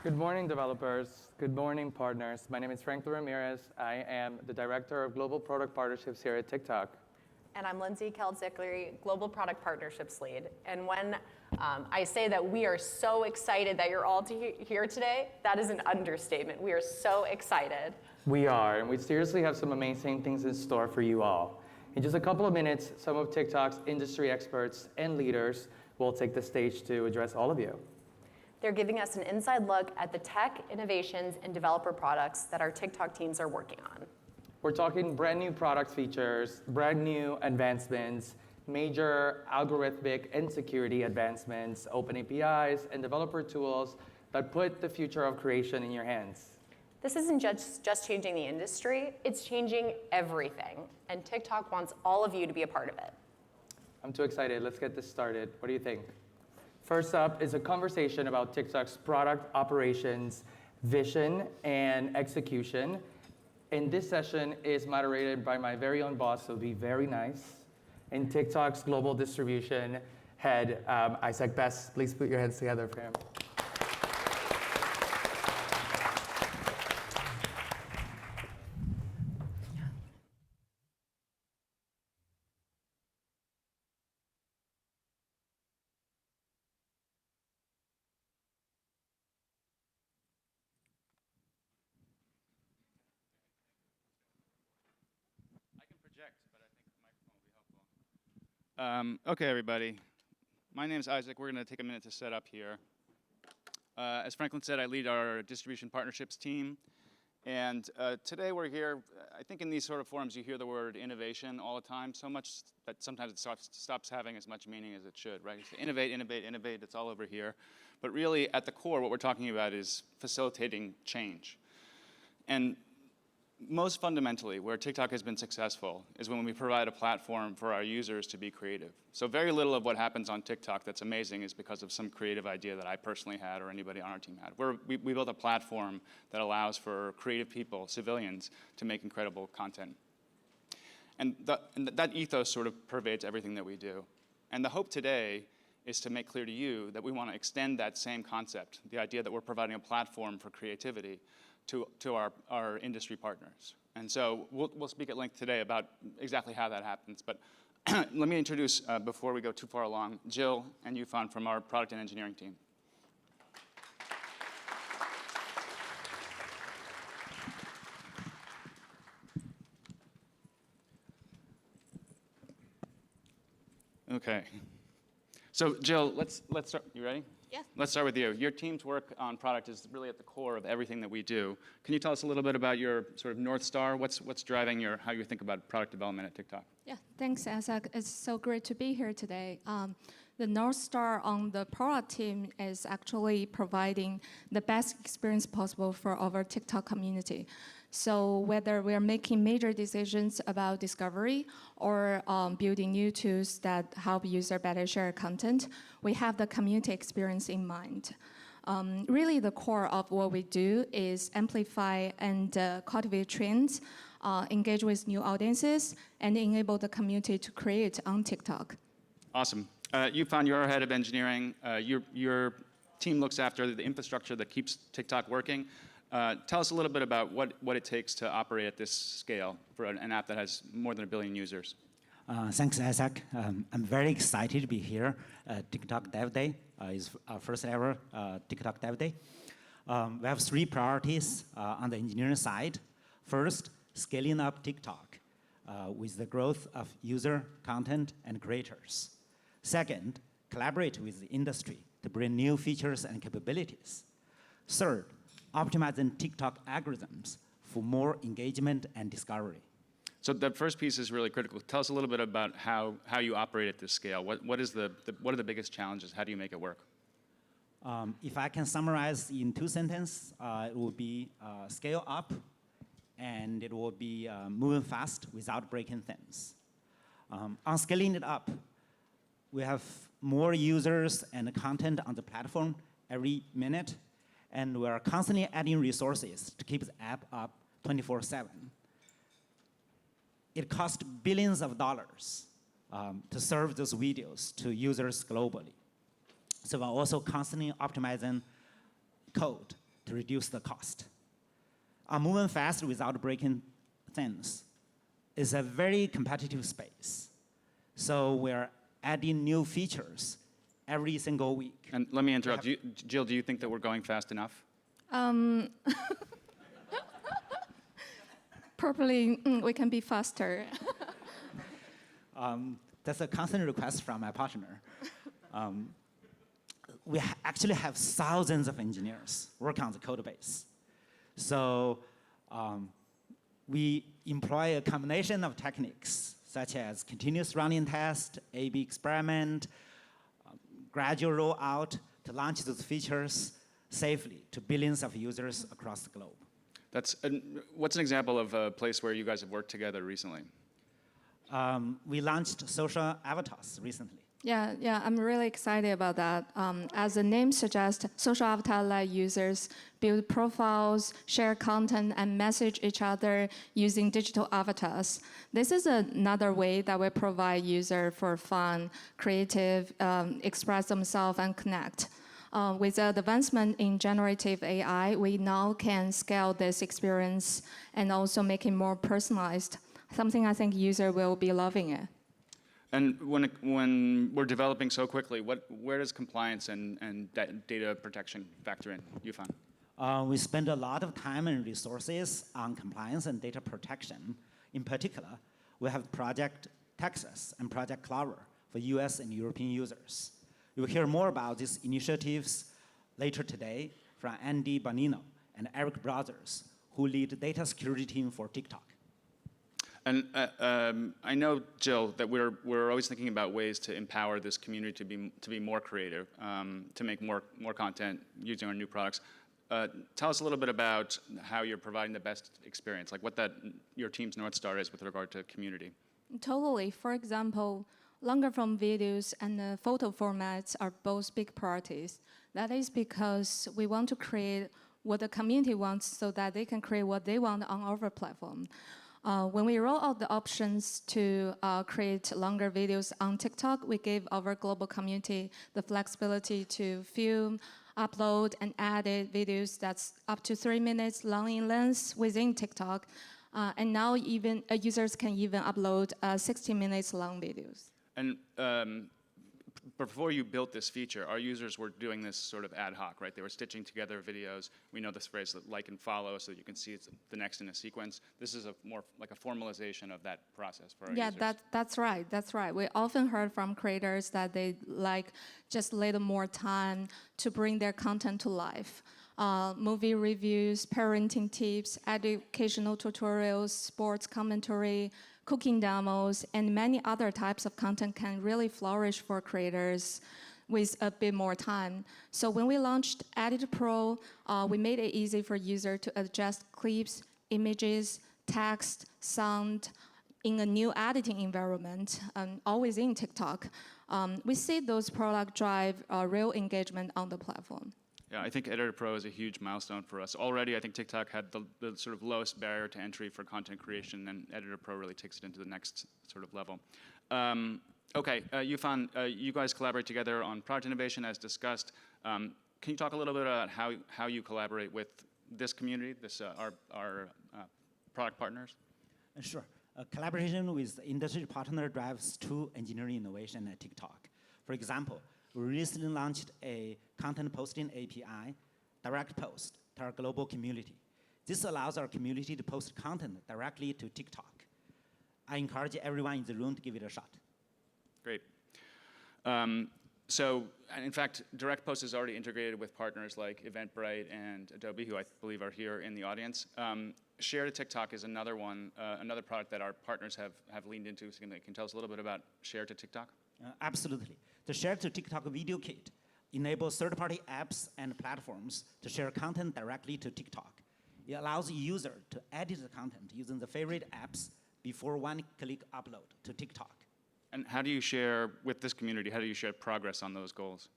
Good morning, developers. Good morning, partners. My name is Frank Ramirez. I am the Director of Global Product Partnerships here at TikTok. And I'm Lindsay Keldzickery, Global Product Partnerships Lead. And when I say that we are so excited that you're all here today, that is an understatement. We are so excited. We are, and we seriously have some amazing things in store for you all. In just a couple of minutes, some of TikTok's industry experts and leaders will take the stage to address all of you. They're giving us an inside look at the tech, innovations, and developer products that our TikTok teams are working on. We're talking brand new product features, brand new advancements, major algorithmic and security advancements, open APIs, and developer tools that put the future of creation in your hands. This isn't just changing the industry, it's changing everything. And TikTok wants all of you to be a part of it. I'm too excited. Let's get this started. What do you think? First up is a conversation about TikTok's product operations, vision, and execution. And this session is moderated by my very own boss, so be very nice. And TikTok's global distribution head, Isaac Best. Please put your hands together for him. But I think the microphone will be helpful. Okay, everybody. My name is Isaac. We're going to take a minute to set up here. As Franklin said, I lead our distribution partnerships team. And today we're here, I think in these sort of forums you hear the word innovation all the time, so much that sometimes it stops having as much meaning as it should, right? So innovate, innovate, innovate, it's all over here. But really, at the core, what we're talking about is facilitating change. And most fundamentally, where TikTok has been successful is when we provide a platform for our users to be creative. So very little of what happens on TikTok that's amazing is because of some creative idea that I personally had or anybody on our team had. We built a platform that allows for creative people, civilians, to make incredible content. And that ethos sort of pervades everything that we do. And the hope today is to make clear to you that we want to extend that same concept, the idea that we're providing a platform for creativity, to our industry partners. And so we'll speak at length today about exactly how that happens. But let me introduce, before we go too far along, Jill and Yufan from our product and engineering team. Okay. So Jill, let's start. You ready? Yeah. Let's start with you. Your team's work on product is really at the core of everything that we do. Can you tell us a little bit about your sort of North Star? What's driving how you think about product development at TikTok? Yeah, thanks, Isaac. It's so great to be here today. The North Star on the product team is actually providing the best experience possible for our TikTok community. So whether we're making major decisions about discovery or building new tools that help user better share content, we have the community experience in mind. Really, the core of what we do is amplify and cultivate trends, engage with new audiences, and enable the community to create on TikTok. Awesome. Yufan, you're our head of engineering. Your team looks after the infrastructure that keeps TikTok working. Tell us a little bit about what it takes to operate at this scale for an app that has more than 1 billion users. Thanks, Isaac. I'm very excited to be here. TikTok Dev Day is our first ever TikTok Dev Day. We have 3 priorities on the engineering side. First, scaling up TikTok with the growth of user, content, and creators. Second, collaborate with the industry to bring new features and capabilities. Third, optimizing TikTok algorithms for more engagement and discovery. So that first piece is really critical. Tell us a little bit about how you operate at this scale. What are the biggest challenges? How do you make it work? If I can summarize in 2 sentences, it will be scale up, and it will be moving fast without breaking things. On scaling it up, we have more users and content on the platform every minute, and we are constantly adding resources to keep the app up 24/7. It costs billions of dollars to serve those videos to users globally. So we're also constantly optimizing code to reduce the cost. Moving fast without breaking things is a very competitive space. So we're adding new features every single week. And let me interrupt. Jill, do you think that we're going fast enough? Probably we can be faster. That's a constant request from my partner. We actually have thousands of engineers working on the code base. So we employ a combination of techniques, such as continuous running test, A/B experiment, gradual rollout to launch those features safely to billions of users across the globe. What's an example of a place where you guys have worked together recently? We launched social avatars recently. Yeah, I'm really excited about that. As the name suggests, social avatar let users build profiles, share content, and message each other using digital avatars. This is another way that we provide users for fun, creative, express themselves, and connect. With the advancement in generative AI, we now can scale this experience and also make it more personalized, something I think users will be loving it. And when we're developing so quickly, where does compliance and data protection factor in, Yufan? We spend a lot of time and resources on compliance and data protection. In particular, we have Project Texas and Project Clover for US and European users. You will hear more about these initiatives later today from Andy Bonino and Eric Brothers, who lead the data security team for TikTok. And I know, Jill, that we're always thinking about ways to empower this community to be more creative, to make more content using our new products. Tell us a little bit about how you're providing the best experience, like what your team's North Star is with regard to community. Totally. For example, longer form videos and photo formats are both big priorities. That is because we want to create what the community wants so that they can create what they want on our platform. When we roll out the options to create longer videos on TikTok, we gave our global community the flexibility to film, upload, and edit videos that's up to 3 minutes long in length within TikTok. And now even users can even upload 60 minutes long videos. And before you built this feature, our users were doing this sort of ad hoc, right? They were stitching together videos. We know this phrase, like and follow, so that you can see it's the next in a sequence. This is more like a formalization of that process for our users. Yeah, that's right. We often heard from creators that they like just a little more time to bring their content to life. Movie reviews, parenting tips, educational tutorials, sports commentary, cooking demos, and many other types of content can really flourish for creators with a bit more time. So when we launched Edit Pro, we made it easy for users to adjust clips, images, text, sound in a new editing environment, all within TikTok. We see those products drive real engagement on the platform. Yeah, I think Editor Pro is a huge milestone for us. Already, I think TikTok had the sort of lowest barrier to entry for content creation, and Editor Pro really takes it into the next sort of level. Okay, Yufan, you guys collaborate together on product innovation, as discussed. Can you talk a little bit about how you collaborate with this community, our product partners? Sure. Collaboration with industry partner drives true engineering innovation at TikTok. For example, we recently launched a content posting API, Direct Post, to our global community. This allows our community to post content directly to TikTok. I encourage everyone in the room to give it a shot. Great. So, in fact, Direct Post is already integrated with partners like Eventbrite and Adobe, who I believe are here in the audience. Share to TikTok is another one, another product that our partners have leaned into. So can you tell us a little bit about Share to TikTok? Absolutely. The Share to TikTok video kit enables third-party apps and platforms to share content directly to TikTok. It allows users to edit the content using the favorite apps before one-click upload to TikTok. And how do you share with this community? How do you share progress on those goals?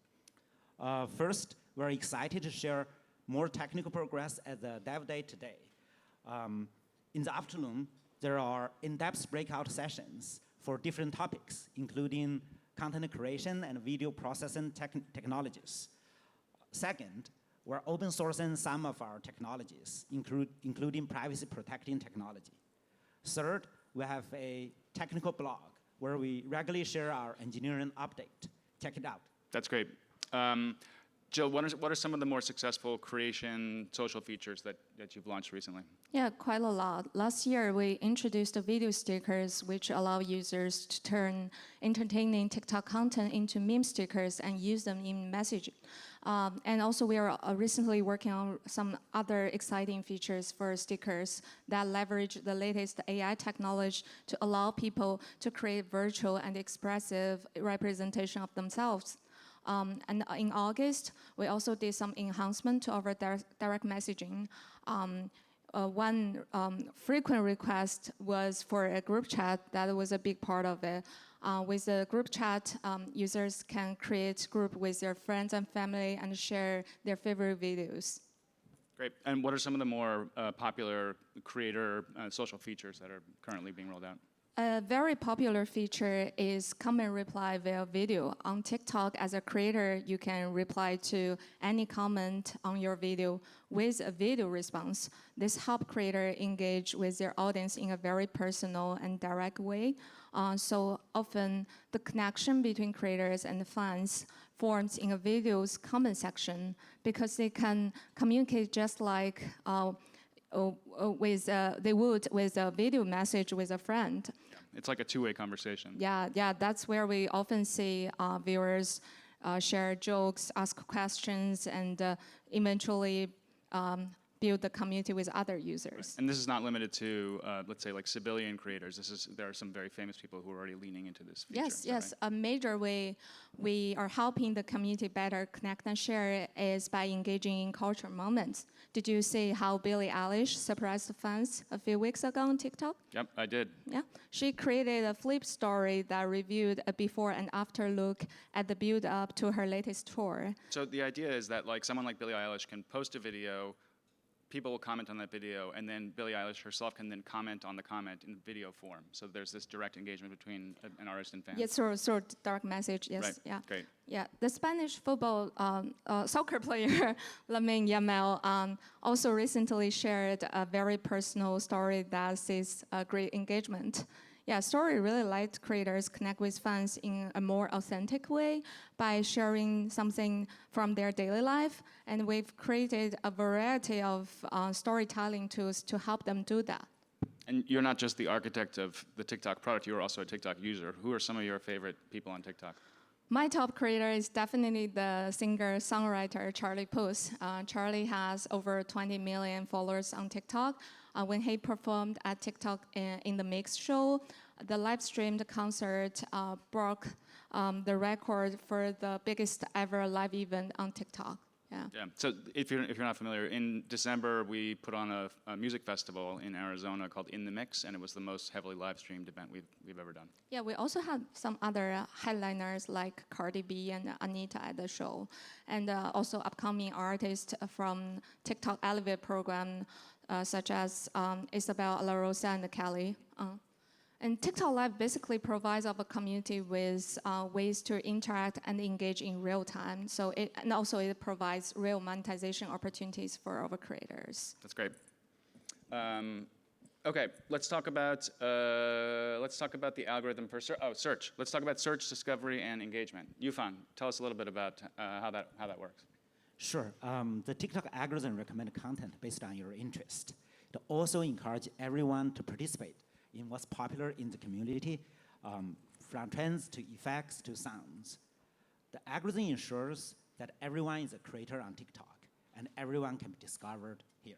First, we're excited to share more technical progress at the Dev Day today. In the afternoon, there are in-depth breakout sessions for different topics, including content creation and video processing technologies. Second, We're open sourcing some of our technologies, including privacy protecting technology. Third, we have a technical blog where we regularly share our engineering update. Check it out. That's great. Jill, what are some of the more successful creation social features that you've launched recently? Yeah, quite a lot. Last year, we introduced the video stickers, which allow users to turn entertaining TikTok content into meme stickers and use them in messaging. And also, we are recently working on some other exciting features for stickers that leverage the latest AI technology to allow people to create virtual and expressive representation of themselves. And in August, we also did some enhancement to our direct messaging. One frequent request was for a group chat. That was a big part of it. With the group chat, users can create group with their friends and family and share their favorite videos. Great. And what are some of the more popular creator social features that are currently being rolled out? A very popular feature is comment reply via video. On TikTok, as a creator, you can reply to any comment on your video with a video response. This helps creators engage with their audience in a very personal and direct way. So often, the connection between creators and fans forms in a video's comment section because they can communicate just like they would with a video message with a friend. It's like a two-way conversation. Yeah, that's where we often see viewers share jokes, ask questions, and eventually build the community with other users. Right. And this is not limited to, let's say, like civilian creators. There are some very famous people who are already leaning into this feature. Yes. Right? A major way we are helping the community better connect and share is by engaging in cultural moments. Did you see how Billie Eilish surprised fans a few weeks ago on TikTok? Yep, I did. Yeah, she created a flip story that reviewed a before and after look at the build up to her latest tour. So the idea is that like someone like Billie Eilish can post a video, people will comment on that video, and then Billie Eilish herself can then comment on the comment in video form. So there's this direct engagement between an artist and fans. Yes, through direct message, yes. Right. Yeah. Great. Yeah, the Spanish football soccer player Lamine Yamal also recently shared a very personal story that sees great engagement. Yeah, story really let creators connect with fans in a more authentic way by sharing something from their daily life, and we've created a variety of storytelling tools to help them do that. And you're not just the architect of the TikTok product, you're also a TikTok user. Who are some of your favorite people on TikTok? My top creator is definitely the singer-songwriter Charlie Puth. Charlie has over 20 million followers on TikTok. When he performed at TikTok in the Mix show, the live-streamed concert broke the record for the biggest ever live event on TikTok. Yeah. So if you're not familiar, in December we put on a music festival in Arizona called In the Mix, and it was the most heavily live-streamed event we've ever done. Yeah, we also had some other headliners like Cardi B and Anita at the show, and also upcoming artists from TikTok Elevate program, such as Isabel La Rosa and Kelly. And TikTok Live basically provides our community with ways to interact and engage in real time. And also it provides real monetization opportunities for our creators. That's great. Okay, let's talk about the algorithm for search. Let's talk about search, discovery, and engagement. Yufan, tell us a little bit about how that works. Sure. The TikTok algorithm recommends content based on your interest. It also encourages everyone to participate in what's popular in the community, from trends to effects to sounds. The algorithm ensures that everyone is a creator on TikTok, and everyone can be discovered here.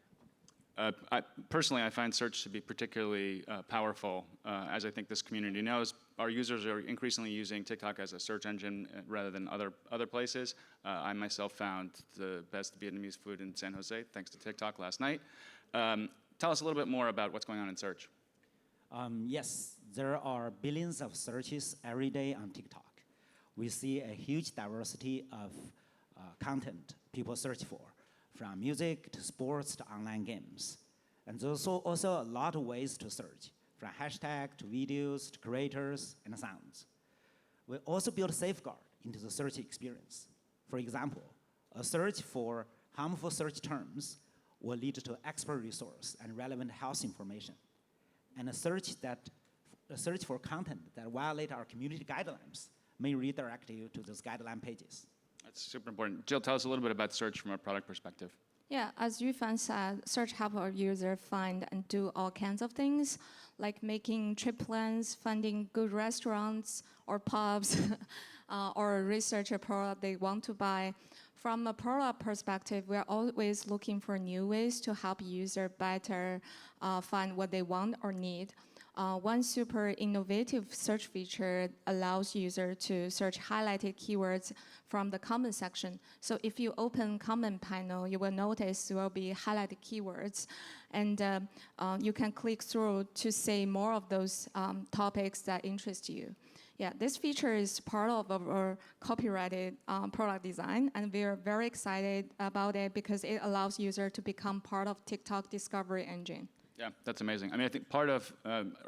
Personally, I find search to be particularly powerful. As I think this community knows, our users are increasingly using TikTok as a search engine rather than other places. I myself found the best Vietnamese food in San Jose thanks to TikTok last night. Tell us a little bit more about what's going on in search. Yes, there are billions of searches every day on TikTok. We see a huge diversity of content people search for, from music to sports to online games. And there's also a lot of ways to search, from hashtag to videos to creators and sounds. We also build safeguard into the search experience. For example, a search for harmful search terms will lead to expert resource and relevant health information. And a search for content that violate our community guidelines may redirect you to those guideline pages. That's super important. Jill, tell us a little bit about search from a product perspective. Yeah, as Yufan said, search helps our user find and do all kinds of things, like making trip plans, finding good restaurants or pubs, or research a product they want to buy. From a product perspective, we're always looking for new ways to help user better find what they want or need. One super innovative search feature allows user to search highlighted keywords from the comment section. So if you open comment panel, you will notice there will be highlighted keywords. And you can click through to see more of those topics that interest you. Yeah, this feature is part of our copyrighted product design, and we are very excited about it because it allows users to become part of TikTok discovery engine. Yeah, that's amazing. I mean, I think part of,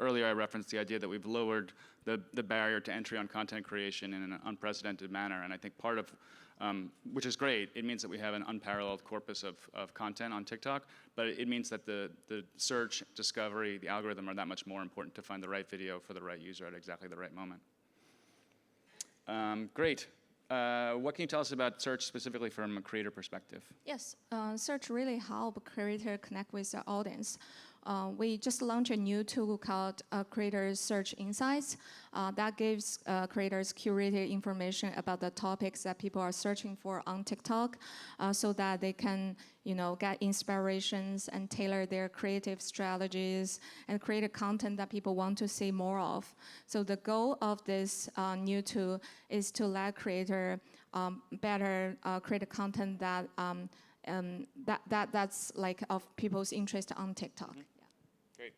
earlier I referenced the idea that we've lowered the barrier to entry on content creation in an unprecedented manner, and I think part of, which is great, it means that we have an unparalleled corpus of content on TikTok, but it means that the search, discovery, the algorithm are that much more important to find the right video for the right user at exactly the right moment. Great. What can you tell us about search specifically from a creator perspective? Yes, search really help creator connect with their audience. We just launched a new tool called Creators Search Insights that gives creators curated information about the topics that people are searching for on TikTok, so that they can, get inspirations and tailor their creative strategies and create a content that people want to see more of. So the goal of this new tool is to let creator better create a content that that's like of people's interest on TikTok. Mm-hmm. Great.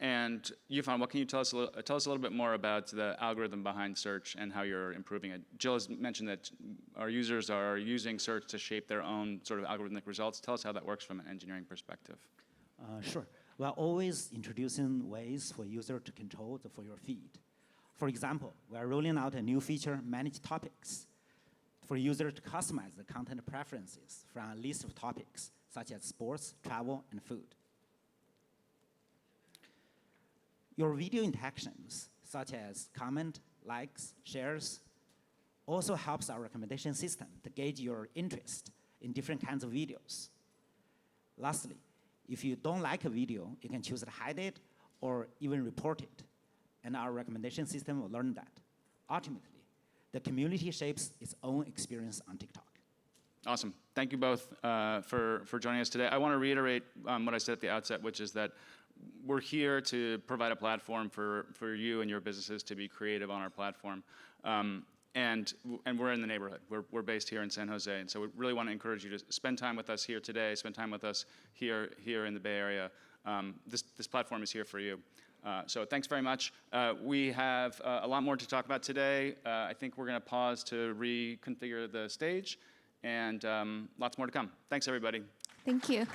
And Yufan, what can you tell us a little bit more about the algorithm behind search and how you're improving it? Jill has mentioned that our users are using search to shape their own sort of algorithmic results. Tell us how that works from an engineering perspective. Sure. We are always introducing ways for user to control for your feed. For example, we are rolling out a new feature, Manage Topics, for users to customize the content preferences from a list of topics, such as sports, travel, and food. Your video interactions, such as comment, likes, shares, also helps our recommendation system to gauge your interest in different kinds of videos. Lastly, if you don't like a video, you can choose to hide it or even report it, and our recommendation system will learn that. Ultimately, the community shapes its own experience on TikTok. Awesome. Thank you both for joining us today. I want to reiterate what I said at the outset, which is that we're here to provide a platform for you and your businesses to be creative on our platform. And we're in the neighborhood. We're based here in San Jose, and so we really want to encourage you to spend time with us here today, spend time with us here in the Bay Area. This platform is here for you. So thanks very much. We have a lot more to talk about today. I think we're going to pause to reconfigure the stage, and lots more to come. Thanks, everybody. Thank you.